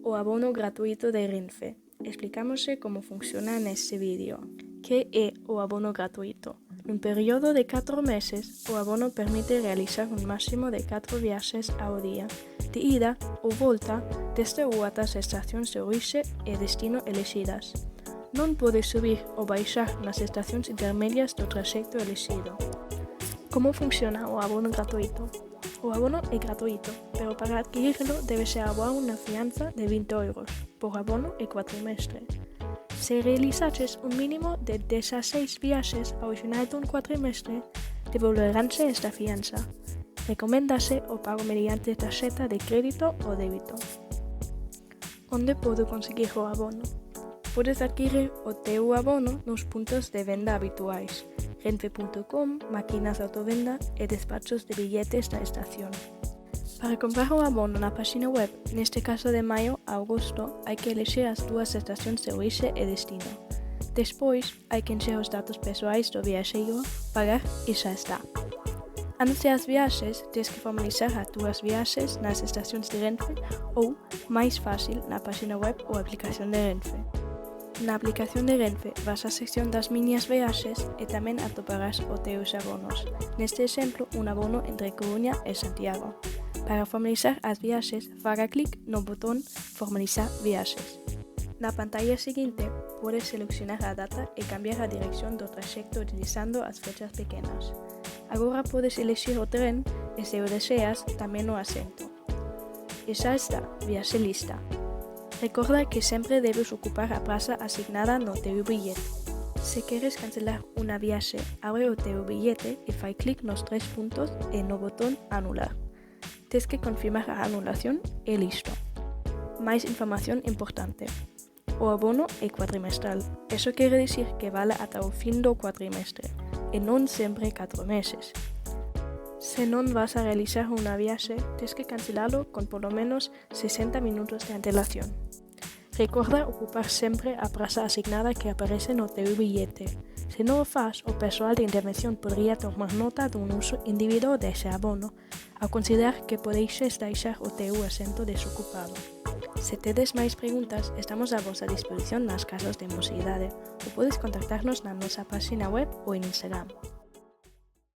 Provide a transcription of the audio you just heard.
o abono gratuito de Renfe. Explicámoslle como funciona neste vídeo. Que é o abono gratuito? Nun período de 4 meses, o abono permite realizar un máximo de 4 viaxes ao día, de ida ou volta desde ou ata as estacións de orixe e destino elexidas. Non pode subir ou baixar nas estacións intermedias do traxecto elexido. Como funciona o abono gratuito? O abono é gratuito, pero para adquirirlo debese aboar unha fianza de 20 euros por abono e cuatrimestre. Se realizaches un mínimo de 16 viaxes ao final dun cuatrimestre, devolveránse esta fianza. Recoméndase o pago mediante tarxeta de crédito ou débito. Onde podo conseguir o abono? Podes adquirir o teu abono nos puntos de venda habituais, renfe.com, máquinas de autovenda e despachos de billetes da estación. Para comprar o abono na página web, neste caso de maio a agosto, hai que elexir as dúas estacións de orixe e destino. Despois, hai que encher os datos persoais do viaxeiro, pagar e xa está. Antes das viaxes, tens que formalizar as túas viaxes nas estacións de Renfe ou, máis fácil, na página web ou aplicación de Renfe. Na aplicación de Renfe vas á sección das miñas viaxes e tamén atoparás os teus abonos. Neste exemplo, un abono entre Coruña e Santiago. Para formalizar as viaxes, faga clic no botón Formalizar viaxes. Na pantalla seguinte, podes seleccionar a data e cambiar a dirección do traxecto utilizando as flechas pequenas. Agora podes elexir o tren e, se o deseas, tamén o asento. E xa está, viaxe lista. Recorda que sempre debes ocupar a praza asignada no teu billete. Se queres cancelar unha viaxe, abre o teu billete e fai clic nos 3 puntos e no botón Anular. Tes que confirmar a anulación e listo. Máis información importante. O abono é cuatrimestral. Eso quere dicir que vale ata o fin do cuatrimestre, e non sempre 4 meses. Se non vas a realizar unha viaxe, tes que cancelalo con polo menos 60 minutos de antelación. Recorda ocupar sempre a praza asignada que aparece no teu billete. Se non o fas, o persoal de intervención podría tomar nota dun uso individuo dese abono, ao considerar que podeixes deixar o teu asento desocupado. Se tedes máis preguntas, estamos a vosa disposición nas casas de mocidade ou podes contactarnos na nosa página web ou en Instagram.